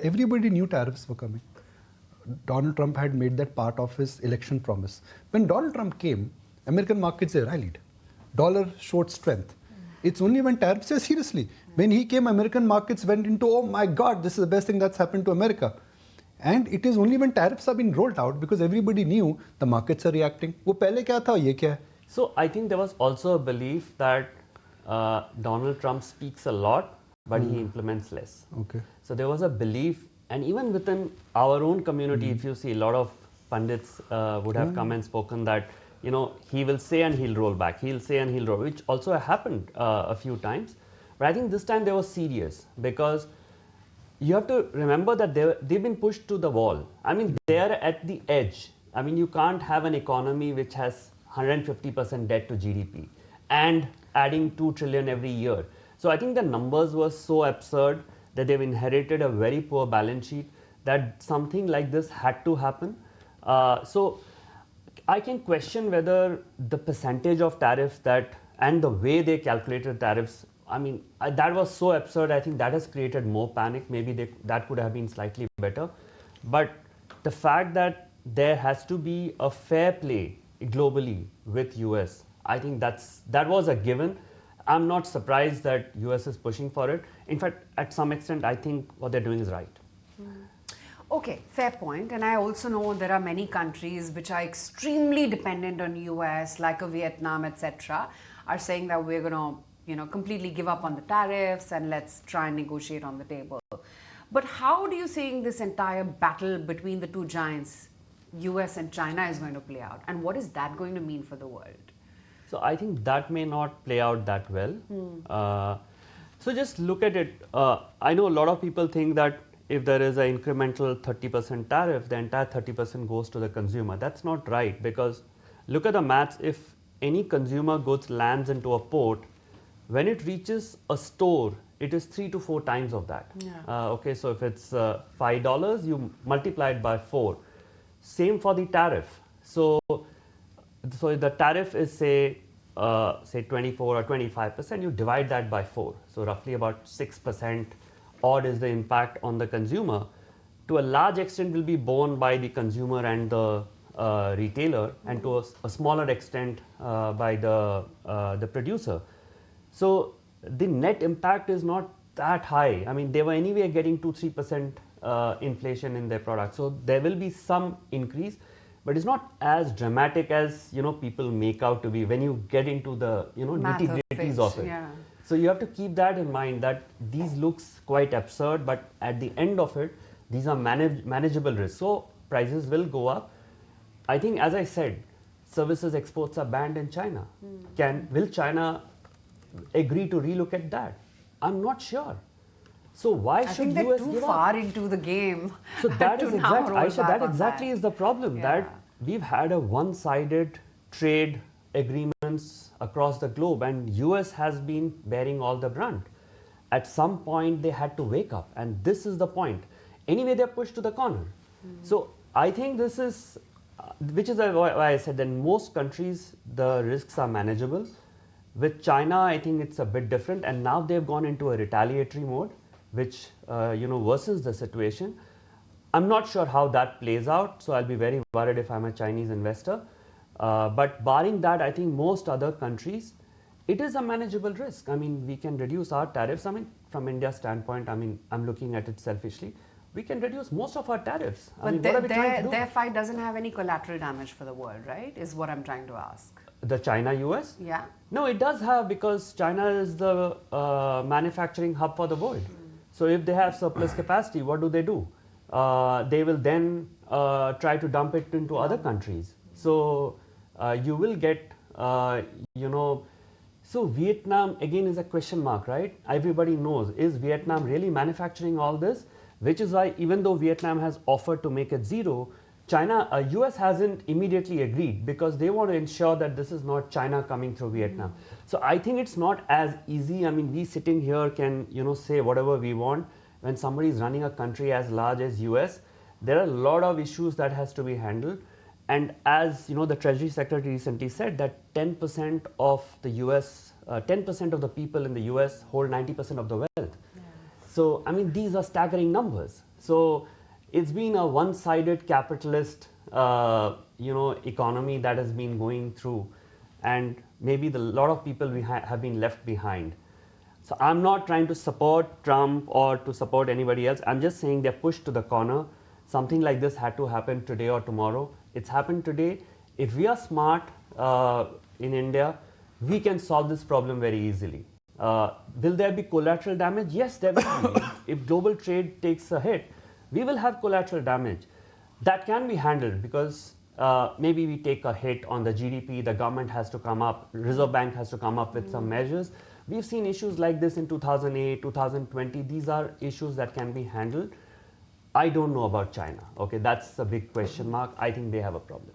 Everybody knew tariffs were coming. Donald Trump had made that part of his election promise. When Donald Trump came, American markets rallied. Dollar showed strength. It's only when tariffs, seriously, when he came, American markets went into, oh my God, this is the best thing that's happened to America. And it is only when tariffs have been rolled out, because everybody knew the markets are reacting. वो पहले क्या था, ये क्या है? So I think there was also a belief that Donald Trump speaks a lot, but he implements less. Okay. So there was a belief, and even within our own community, if you see, a lot of pundits would have come and spoken that, you know, he will say and he'll roll back. He'll say and he'll roll, which also happened a few times. But I think this time they were serious, because you have to remember that they've been pushed to the wall. I mean, they're at the edge. I mean, you can't have an economy which has 150% debt to GDP and adding 2 trillion every year. So I think the numbers were so absurd that they've inherited a very poor balance sheet, that something like this had to happen. So I can question whether the percentage of tariffs that and the way they calculated tariffs, I mean, that was so absurd. I think that has created more panic. Maybe that could have been slightly better. But the fact that there has to be a fair play globally with US, I think that was a given. I'm not surprised that US is pushing for it. In fact, at some extent, I think what they're doing is right. Okay, fair point. And I also know there are many countries which are extremely dependent on US, like a Vietnam, etc., are saying that we're going to, completely give up on the tariffs and let's try and negotiate on the table. But how do you think this entire battle between the two giants, US and China, is going to play out? And what is that going to mean for the world? So I think that may not play out that well. So just look at it. I know a lot of people think that if there is an incremental 30% tariff, the entire 30% goes to the consumer. That's not right, because look at the maths. If any consumer goods lands into a port, when it reaches a store, it is 3 to 4 times of that. Yeah. Okay, so if it's $5, you multiply it by 4. Same for the tariff. So the tariff is say 24 or 25%. You divide that by 4. So roughly about 6% odd is the impact on the consumer. To a large extent, will be borne by the consumer and the retailer, and to a smaller extent by the producer. So the net impact is not that high. I mean, they were anyway getting 2-3% inflation in their product. So there will be some increase, but it's not as dramatic as people make out to be when you get into the nitty-gritties of it. Yeah. So you have to keep that in mind, that these looks quite absurd, but at the end of it, these are manageable risks. So prices will go up. I think, as I said, services exports are banned in China. Will China agree to relook at that? I'm not sure. So why should US give up? I think they're too far into the game. So that is exactly, Aisha, that exactly is the problem. Yeah. That we've had a one-sided trade agreements across the globe, and US has been bearing all the brunt. At some point, they had to wake up, and this is the point. Anyway, they're pushed to the corner. So I think this is, which is why I said that in most countries, the risks are manageable. With China, I think it's a bit different, and now they've gone into a retaliatory mode, which worsens the situation. I'm not sure how that plays out, so I'll be very worried if I'm a Chinese investor. But barring that, I think most other countries, it is a manageable risk. I mean, we can reduce our tariffs. I mean, from India's standpoint, I mean, I'm looking at it selfishly. We can reduce most of our tariffs. But their fight doesn't have any collateral damage for the world, right? Is what I'm trying to ask. The China-US? Yeah. No, it does have, because China is the manufacturing hub for the world. So if they have surplus capacity, what do? They will then try to dump it into other countries. So you will get, so Vietnam again is a question mark, right? Everybody knows, is Vietnam really manufacturing all this? Which is why, even though Vietnam has offered to make it zero, US hasn't immediately agreed, because they want to ensure that this is not China coming through Vietnam. So I think it's not as easy. I mean, we sitting here can, say whatever we want. When somebody is running a country as large as US, there are a lot of issues that has to be handled. And as the Treasury Secretary recently said, that 10% of the US, 10% of the people in the US hold 90% of the wealth. Yeah. So, I mean, these are staggering numbers. So it's been a one-sided capitalist, economy that has been going through, and maybe a lot of people have been left behind. So I'm not trying to support Trump or to support anybody else. I'm just saying they're pushed to the corner. Something like this had to happen today or tomorrow. It's happened today. If we are smart in India, we can solve this problem very easily. Will there be collateral damage? Yes, there will be. If global trade takes a hit, we will have collateral damage. That can be handled because maybe we take a hit on the GDP, the government has to come up, Reserve Bank has to come up with some measures. We've seen issues like this in 2008, 2020. These are issues that can be handled. I don't know about China. Okay, that's a big question mark. I think they have a problem.